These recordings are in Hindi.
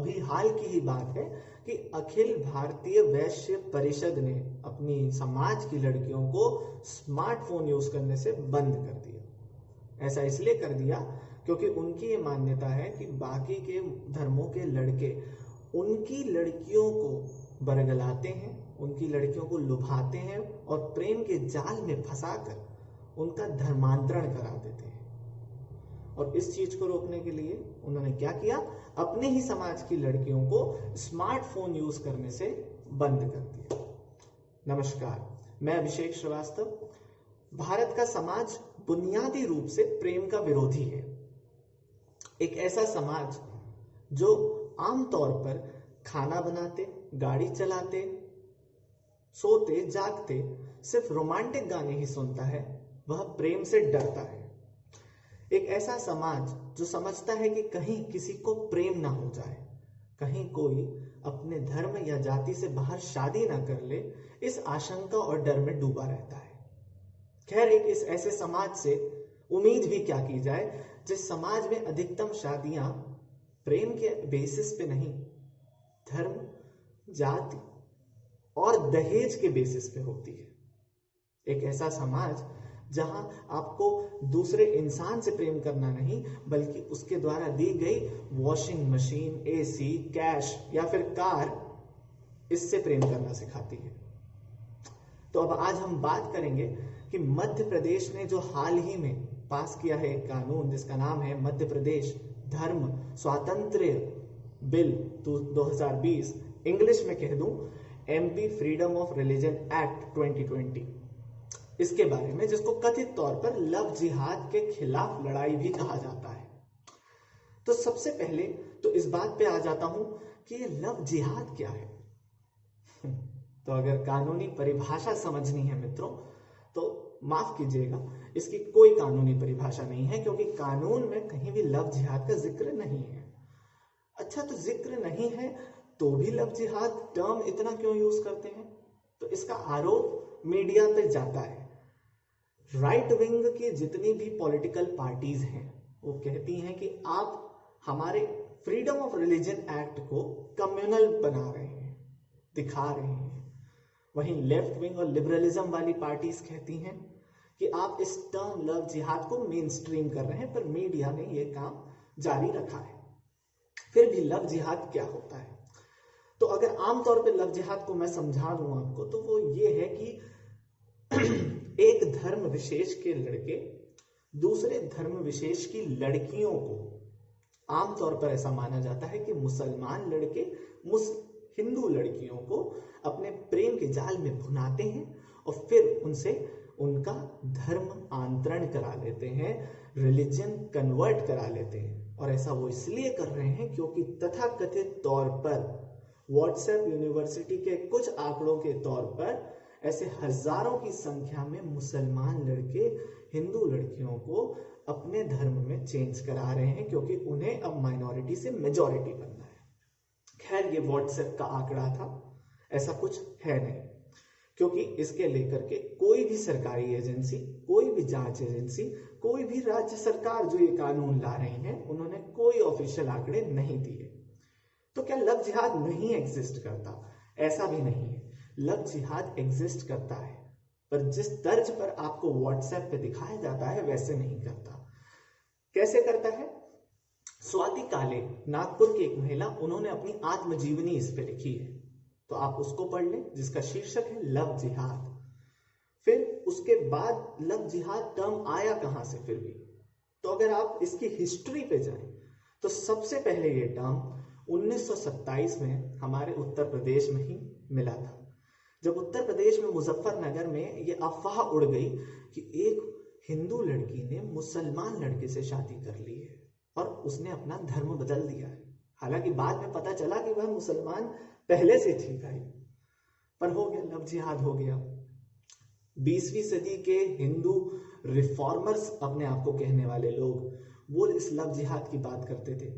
अभी हाल की ही बात है कि अखिल भारतीय वैश्य परिषद ने अपनी समाज की लड़कियों को स्मार्टफोन यूज करने से बंद कर दिया। ऐसा इसलिए कर दिया क्योंकि उनकी ये मान्यता है कि बाकी के धर्मों के लड़के उनकी लड़कियों को बरगलाते हैं, उनकी लड़कियों को लुभाते हैं और प्रेम के जाल में फंसाकर उनका धर्मांतरण करा देते हैं। और इस चीज को रोकने के लिए उन्होंने क्या किया, अपने ही समाज की लड़कियों को स्मार्टफोन यूज करने से बंद कर दिया। नमस्कार, मैं अभिषेक श्रीवास्तव। भारत का समाज बुनियादी रूप से प्रेम का विरोधी है। एक ऐसा समाज जो आमतौर पर खाना बनाते, गाड़ी चलाते, सोते, जागते सिर्फ रोमांटिक गाने ही सुनता है, वह प्रेम से डरता है। एक ऐसा समाज जो समझता है कि कहीं किसी को प्रेम ना हो जाए, कहीं कोई अपने धर्म या जाति से बाहर शादी ना कर ले, इस आशंका और डर में डूबा रहता है। खैर, एक इस ऐसे समाज से उम्मीद भी क्या की जाए जिस समाज में अधिकतम शादियां प्रेम के बेसिस पे नहीं, धर्म, जाति और दहेज के बेसिस पे होती है। एक ऐसा समाज जहां आपको दूसरे इंसान से प्रेम करना नहीं, बल्कि उसके द्वारा दी गई वॉशिंग मशीन, एसी, कैश या फिर कार, इससे प्रेम करना सिखाती है। तो अब आज हम बात करेंगे कि मध्य प्रदेश ने जो हाल ही में पास किया है एक कानून जिसका नाम है मध्य प्रदेश धर्म स्वातंत्र्य बिल 2020, इंग्लिश में कह दूं MP freedom of religion act 2020, इसके बारे में, जिसको कथित तौर पर लव जिहाद के खिलाफ लड़ाई भी कहा जाता है। तो सबसे पहले तो इस बात पे आ जाता हूं कि ये लव जिहाद क्या है। तो अगर कानूनी परिभाषा समझनी है मित्रों, तो माफ कीजिएगा, इसकी कोई कानूनी परिभाषा नहीं है, क्योंकि कानून में कहीं भी लव जिहाद का जिक्र नहीं है। अच्छा, तो जिक्र नहीं है तो भी लव जिहाद टर्म इतना क्यों यूज करते हैं? तो इसका आरोप मीडिया पे जाता है। राइट विंग की जितनी भी पॉलिटिकल पार्टीज हैं वो कहती हैं कि आप हमारे फ्रीडम ऑफ रिलीजन एक्ट को कम्युनल बना रहे हैं, दिखा रहे हैं। वहीं लेफ्ट विंग और लिबरलिज्म वाली पार्टीज कहती हैं कि आप इस टर्म लव जिहाद को मेन स्ट्रीम कर रहे हैं, पर मीडिया ने यह काम जारी रखा है। फिर भी लव जिहाद क्या होता है? तो अगर आमतौर पे लव जिहाद को मैं समझा दूं आपको, तो वो ये है कि एक धर्म विशेष के लड़के दूसरे धर्म विशेष की लड़कियों को, आमतौर पर ऐसा माना जाता है कि मुसलमान लड़के हिंदू लड़कियों को अपने प्रेम के जाल में भुनाते हैं और फिर उनसे उनका धर्म आंतरण करा लेते हैं, रिलीजन कन्वर्ट करा लेते हैं। और ऐसा वो इसलिए कर रहे हैं क्योंकि तथाकथित तौर पर व्हाट्सएप यूनिवर्सिटी के कुछ आंकड़ों के तौर पर ऐसे हजारों की संख्या में मुसलमान लड़के हिंदू लड़कियों को अपने धर्म में चेंज करा रहे हैं, क्योंकि उन्हें अब माइनॉरिटी से मेजॉरिटी बनना है। खैर, ये व्हाट्सएप का आंकड़ा था, ऐसा कुछ है नहीं, क्योंकि इसके लेकर के कोई भी सरकारी एजेंसी, कोई भी जांच एजेंसी, कोई भी राज्य सरकार जो ये कानून ला रही है, उन्होंने कोई ऑफिशियल आंकड़े नहीं दिए। तो क्या लव जिहाद नहीं एग्जिस्ट करता? ऐसा भी नहीं है, लव जिहाद एग्जिस्ट करता है, पर जिस तर्ज पर आपको व्हाट्सएप पे दिखाया जाता है वैसे नहीं करता। कैसे करता है? स्वाति काले, नागपुर की एक महिला, उन्होंने अपनी आत्मजीवनी इस पे लिखी है, तो आप उसको पढ़ लें, जिसका शीर्षक है लव जिहाद। फिर उसके बाद लव जिहाद टर्म आया कहां से? फिर भी तो अगर आप इसकी हिस्ट्री पे जाएं तो सबसे पहले ये टर्म 1927 में हमारे उत्तर प्रदेश में ही मिला था, जब उत्तर प्रदेश में मुजफ्फरनगर में ये अफवाह उड़ गई कि एक हिंदू लड़की ने मुसलमान लड़के से शादी कर ली है और उसने अपना धर्म बदल दिया है। हालांकि बाद में पता चला कि वह मुसलमान पहले से थी भाई, पर हो गया, लव जिहाद हो गया। 20वीं सदी के हिंदू रिफॉर्मर्स अपने आप को कहने वाले लोग, वो इस लव जिहाद की बात करते थे।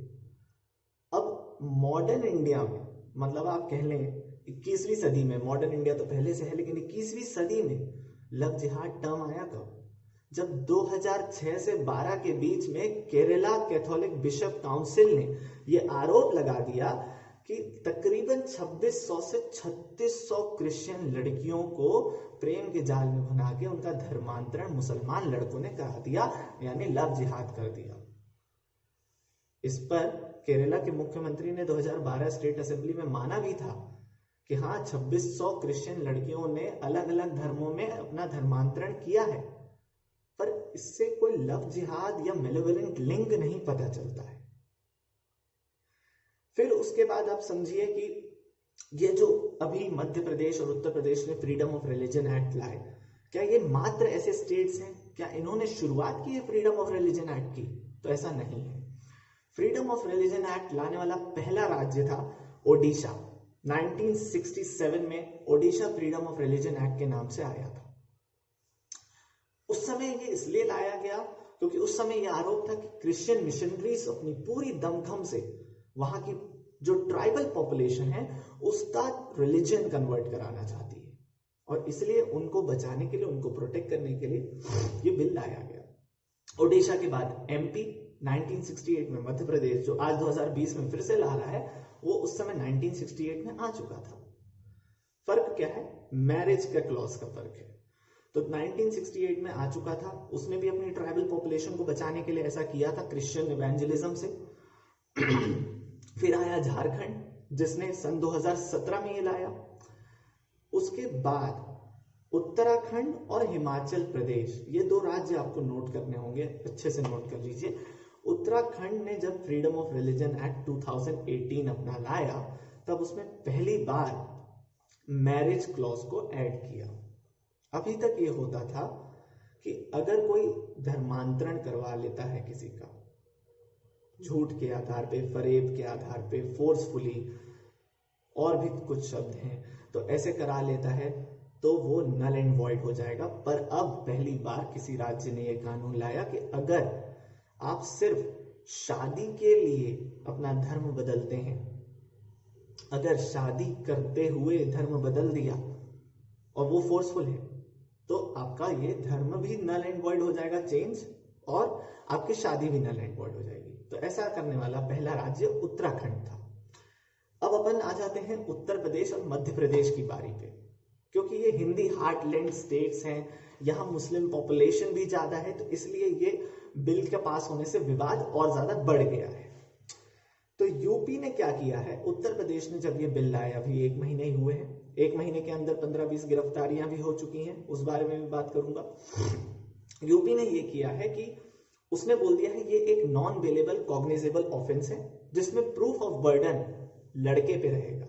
अब मॉडर्न इंडिया में, मतलब आप कह लें 21वीं सदी में, मॉडर्न इंडिया तो पहले से है, लेकिन 21वीं सदी में लव जिहाद टर्म आया कब? जब 2006 से 12 के बीच में केरला कैथोलिक बिशप काउंसिल ने यह आरोप लगा दिया कि तकरीबन 2600 से 3600 क्रिश्चियन लड़कियों को प्रेम के जाल में बना के उनका धर्मांतरण मुसलमान लड़कों ने करा दिया, यानी लव जिहाद कर दिया। इस पर केरला के मुख्यमंत्री ने 2012 स्टेट असेंबली में माना भी था कि हाँ, 2600 क्रिश्चियन लड़कियों ने अलग अलग धर्मों में अपना धर्मांतरण किया है, पर इससे कोई लव जिहाद या मेलेवोलेंट लिंक नहीं पता चलता है। फिर उसके बाद आप समझिए कि ये जो अभी मध्य प्रदेश और उत्तर प्रदेश ने फ्रीडम ऑफ रिलीजन एक्ट लाए, क्या ये मात्र ऐसे स्टेट्स हैं? क्या इन्होंने शुरुआत की है फ्रीडम ऑफ रिलीजन एक्ट की? तो ऐसा नहीं है। फ्रीडम ऑफ रिलीजन एक्ट लाने वाला पहला राज्य था ओडिशा। 1967 में Odisha freedom of religion act के नाम से आया था। उस समय ये इसलिए लाया गया क्योंकि उस समय यह आरोप था कि क्रिश्चियन मिशनरीज अपनी पूरी दमखम से वहां की जो ट्राइबल पॉपुलेशन है उसका रिलीजन कन्वर्ट कराना चाहती है, और इसलिए उनको बचाने के लिए, उनको प्रोटेक्ट करने के लिए ये बिल लाया गया। ओडिशा के बाद एमपी 1968 में, मध्य प्रदेश जो आज 2020 में फिर से ला रहा है, वो उस समय 1968 में आ चुका था। फर्क क्या है? मैरिज का क्लॉज का फर्क है। तो 1968 में आ चुका था, उसने भी अपनी ट्राइबल पॉपुलेशन को बचाने के लिए ऐसा किया था क्रिश्चियन इवेंजलिज्म से। फिर आया झारखंड, जिसने सन 2017 में ये लाया। उसके बाद उत्तराखंड और हिमाचल प्रदेश, ये दो राज्य आपको नोट करने होंगे, अच्छे से नोट कर लीजिए। उत्तराखंड ने जब फ्रीडम ऑफ रिलीजन एक्ट 2018 अपना लाया, तब उसमें पहली बार मैरिज क्लॉज को ऐड किया। अभी तक ये होता था कि अगर कोई धर्मांतरण करवा लेता है किसी का, झूठ के आधार पे, फरेब के आधार पे, फोर्सफुली, और भी कुछ शब्द हैं, तो ऐसे करा लेता है तो वो नल एंड वॉइड हो जाएगा। पर अब पहली बार किसी राज्य ने यह कानून लाया कि अगर आप सिर्फ शादी के लिए अपना धर्म बदलते हैं, अगर शादी करते हुए धर्म बदल दिया और वो फोर्सफुल है, तो आपका ये धर्म भी नल एंड वॉइड हो जाएगा, चेंज, और आपकी शादी भी नल एंड वॉइड हो जाएगी। तो ऐसा करने वाला पहला राज्य उत्तराखंड था। अब अपन आ जाते हैं उत्तर प्रदेश और मध्य प्रदेश की बारी पे, क्योंकि ये हिंदी हार्टलैंड स्टेट्स हैं, यहाँ मुस्लिम पॉपुलेशन भी ज्यादा है, तो इसलिए ये बिल के पास होने से विवाद और ज्यादा बढ़ गया है। तो यूपी ने क्या किया है, उत्तर प्रदेश ने जब ये बिल लाया, अभी 1 महीने ही हुए हैं, 1 महीने के अंदर 15-20 गिरफ्तारियां भी हो चुकी हैं, उस बारे में भी बात करूंगा। यूपी ने ये किया है कि उसने बोल दिया है ये एक नॉन बेलेबल कॉग्निजेबल ऑफेंस है, जिसमें प्रूफ ऑफ बर्डन लड़के पे रहेगा।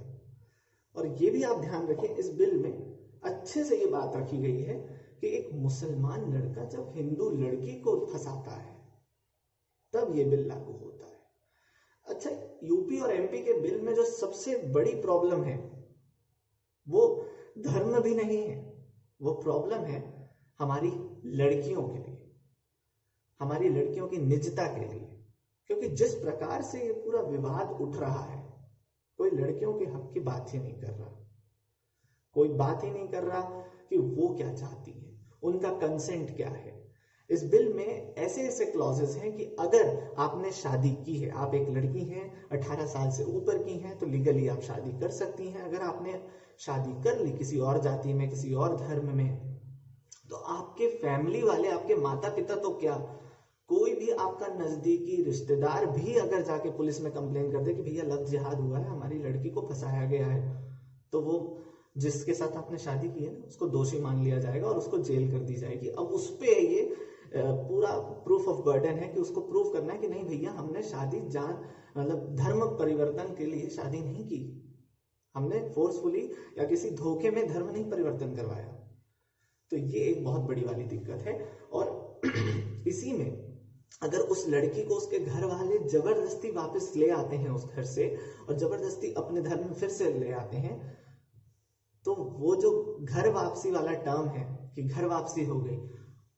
और ये भी आप ध्यान रखें, इस बिल में अच्छे से ये बात रखी गई है कि एक मुसलमान लड़का जब हिंदू लड़की को फंसाता है, तब ये बिल लागू होता है। अच्छा, यूपी और एमपी के बिल में जो सबसे बड़ी प्रॉब्लम है वो धर्म भी नहीं है, वो प्रॉब्लम है हमारी लड़कियों के लिए, हमारी लड़कियों की निजता के लिए। क्योंकि जिस प्रकार से ये पूरा विवाद उठ रहा है, कोई लड़कियों के हक की बात ही नहीं कर रहा, कोई बात ही नहीं कर रहा कि वो क्या चाहती है, उनका कंसेंट क्या है। इस बिल में ऐसे ऐसे क्लॉजेस हैं कि अगर आपने शादी की है, आप एक लड़की हैं, 18 साल से ऊपर की हैं, तो लीगली आप शादी कर सकती हैं। अगर आपने शादी कर ली किसी और जाति में, किसी और धर्म में, तो आपके फैमिली वाले, आपके माता पिता तो क्या, कोई भी आपका नजदीकी रिश्तेदार भी अगर जाके पुलिस में कंप्लेन कर दे कि भैया लव जिहाद हुआ है, हमारी लड़की को फंसाया गया है, तो वो जिसके साथ आपने शादी की है ना, उसको दोषी मान लिया जाएगा और उसको जेल कर दी जाएगी। अब उस पे ये पूरा प्रूफ ऑफ बर्डन है कि उसको प्रूफ करना है कि नहीं भैया, हमने शादी मतलब धर्म परिवर्तन के लिए शादी नहीं की, हमने फोर्सफुली या किसी धोखे में धर्म नहीं परिवर्तन करवाया। तो ये एक बहुत बड़ी वाली दिक्कत है। और इसी में अगर उस लड़की को उसके घर वाले जबरदस्ती वापस ले आते हैं उस घर से, और जबरदस्ती अपने धर्म में फिर से ले आते हैं, तो वो जो घर वापसी वाला टर्म है कि घर वापसी हो गई,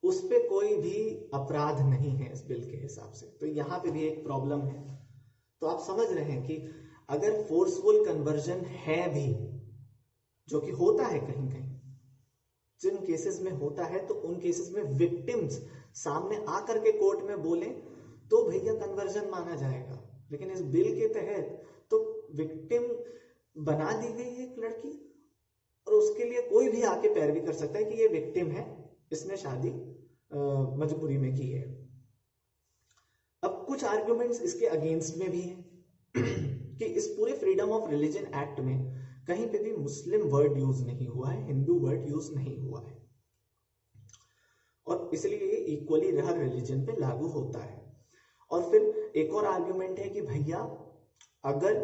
उस पे कोई भी अपराध नहीं है इस बिल के हिसाब से। तो यहाँ पे भी एक प्रॉब्लम है। तो आप समझ रहे हैं कि अगर फोर्सफुल कन्वर्जन है भी, जो कि होता है कहीं कहीं, जिन केसेस में होता है, तो उन केसेस में विक्टिम्स सामने आकर के कोर्ट में बोले तो भैया कन्वर्जन माना जाएगा, लेकिन इस बिल के तहत तो विक्टिम बना दी गई एक लड़की और उसके लिए कोई भी आके पैरवी कर सकता है कि ये विक्टिम है, इसने शादी मजबूरी में की है। अब कुछ आर्ग्यूमेंट्स इसके अगेंस्ट में भी हैं कि इस पूरे फ्रीडम ऑफ रिलीजन एक्ट में कहीं पे भी मुस्लिम वर्ड यूज नहीं हुआ है, हिंदू वर्ड यूज नहीं हुआ है, और इसलिए ये इक्वली हर रिलीजन पे लागू होता है। और फिर एक और आर्ग्यूमेंट है कि भैया अगर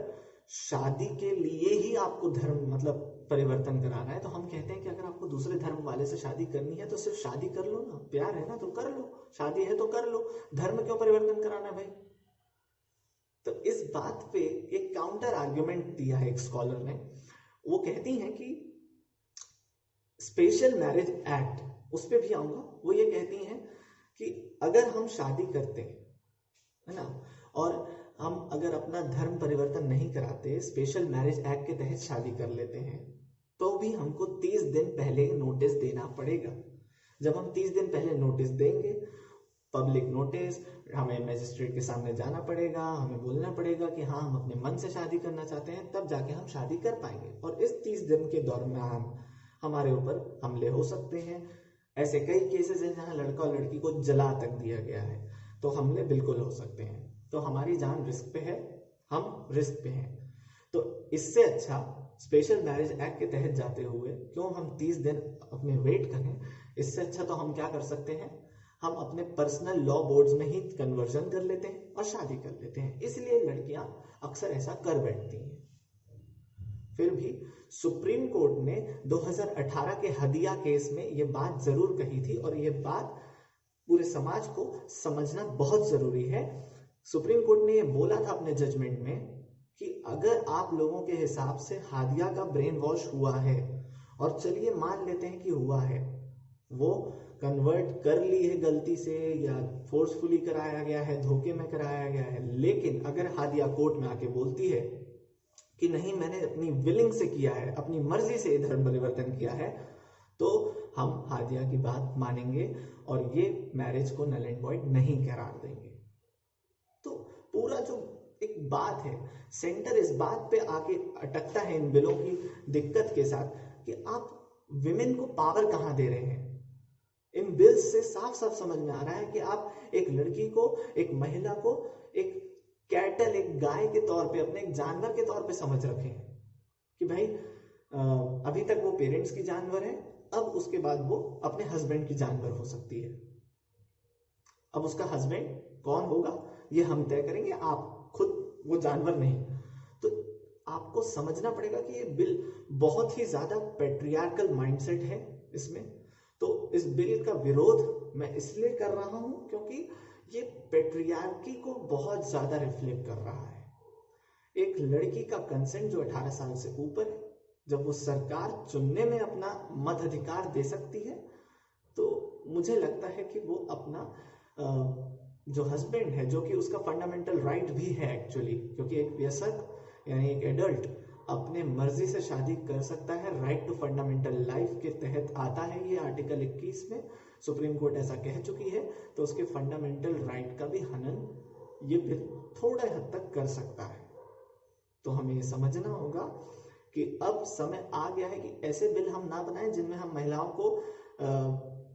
शादी के लिए ही आपको धर्म मतलब परिवर्तन कराना है तो हम कहते हैं कि अगर आपको दूसरे धर्म वाले से शादी करनी है तो सिर्फ शादी कर लो ना, प्यार है ना तो कर लो, शादी है तो कर लो, धर्म क्यों परिवर्तन कराना है भाई। तो इस बात पे एक काउंटर आर्ग्यूमेंट दिया है एक स्कॉलर ने, वो कहती हैं कि स्पेशल मैरिज एक्ट, उस पे भी आऊंगा, वो ये कहती हैं कि अगर हम शादी करते हैं है ना, और हम अगर अपना धर्म परिवर्तन नहीं कराते, स्पेशल मैरिज एक्ट के तहत शादी कर लेते हैं, तो भी हमको 30 दिन पहले नोटिस देना पड़ेगा। जब हम 30 दिन पहले नोटिस देंगे, पब्लिक नोटिस, हमें मजिस्ट्रेट के सामने जाना पड़ेगा, हमें बोलना पड़ेगा कि हाँ हम अपने मन से शादी करना चाहते हैं, तब जाके हम शादी कर पाएंगे। और इस 30 दिन के दौरान हमारे ऊपर हमले हो सकते हैं। ऐसे कई केसेस हैं जहां लड़का और लड़की को जला तक दिया गया है, तो हमले बिल्कुल हो सकते हैं। तो हमारी जान रिस्क पे है, हम रिस्क पे हैं। तो इससे अच्छा स्पेशल मैरिज एक्ट के तहत जाते हुए क्यों हम 30 दिन अपने वेट करें, इससे अच्छा तो हम क्या कर सकते हैं, हम अपने पर्सनल लॉ बोर्ड्स में ही कन्वर्जन कर लेते हैं और शादी कर लेते हैं। इसलिए लड़कियां अक्सर ऐसा कर बैठती हैं। फिर भी सुप्रीम कोर्ट ने 2018 के हदिया केस में यह बात जरूर कही थी, और यह बात पूरे समाज को समझना बहुत जरूरी है। सुप्रीम कोर्ट ने यह बोला था अपने जजमेंट में कि अगर आप लोगों के हिसाब से हादिया का ब्रेन वॉश हुआ है, और चलिए मान लेते हैं कि हुआ है, वो कन्वर्ट कर ली है गलती से या फोर्सफुली कराया गया है, धोखे में कराया गया है, लेकिन अगर हादिया कोर्ट में आके बोलती है कि नहीं मैंने अपनी विलिंग से किया है, अपनी मर्जी से धर्म परिवर्तन किया है, तो हम हादिया की बात मानेंगे और ये मैरिज को नल एंड वॉइड नहीं करार देंगे। तो पूरा जो एक बात है, सेंटर इस बात पे आके अटकता है इन बिलों की दिक्कत के साथ कि आप विमेन को पावर कहां दे रहे हैं। इन बिल्स से साफ साफ समझ में आ रहा है कि आप एक लड़की को, एक महिला को एक कैटल, एक गाय के तौर पे, अपने एक जानवर के तौर पे समझ रखे हैं कि भाई अभी तक वो पेरेंट्स की जानवर है, अब उसके बाद वो अपने हस्बैंड की जानवर हो सकती है। अब उसका हस्बैंड कौन होगा ये हम तय करेंगे, आप खुद वो जानवर नहीं। तो आपको समझना पड़ेगा कि ये बिल बहुत ही ज्यादा पेट्रियार्कल माइंडसेट है इसमें। तो इस बिल का विरोध मैं इसलिए कर रहा हूं क्योंकि ये पेट्रियार्की को बहुत ज्यादा रिफ्लेक्ट कर रहा है। एक लड़की का कंसेंट जो 18 साल से ऊपर है, जब वो सरकार चुनने में अपना मत अधिकार दे सकती है, तो मुझे लगता है कि वो अपना जो हस्बैंड है, जो कि उसका फंडामेंटल राइट भी है एक्चुअली, क्योंकि एक वयस्क यानी एक एडल्ट अपने मर्जी से शादी कर सकता है, राइट टू फंडामेंटल लाइफ के तहत आता है ये आर्टिकल 21 में, सुप्रीम कोर्ट ऐसा कह चुकी है। तो उसके फंडामेंटल राइट का भी हनन ये बिल थोड़ा हद तक कर सकता है। तो हमें ये समझना होगा कि अब समय आ गया है कि ऐसे बिल हम ना बनाएं जिनमें हम महिलाओं को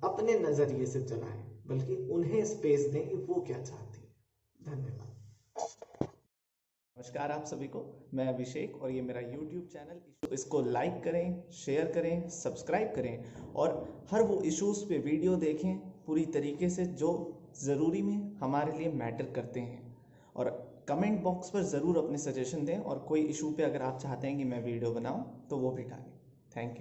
अपने नजरिए से चलाएं, बल्कि उन्हें स्पेस दें कि वो क्या चाहती है। धन्यवाद। नमस्कार आप सभी को, मैं अभिषेक और ये मेरा YouTube चैनल। इसको लाइक करें, शेयर करें, सब्सक्राइब करें और हर वो इश्यूज पे वीडियो देखें पूरी तरीके से जो ज़रूरी में हमारे लिए मैटर करते हैं। और कमेंट बॉक्स पर ज़रूर अपने सजेशन दें, और कोई इशू पे अगर आप चाहते हैं कि मैं वीडियो बनाऊं तो वो भी डालें। Thank you.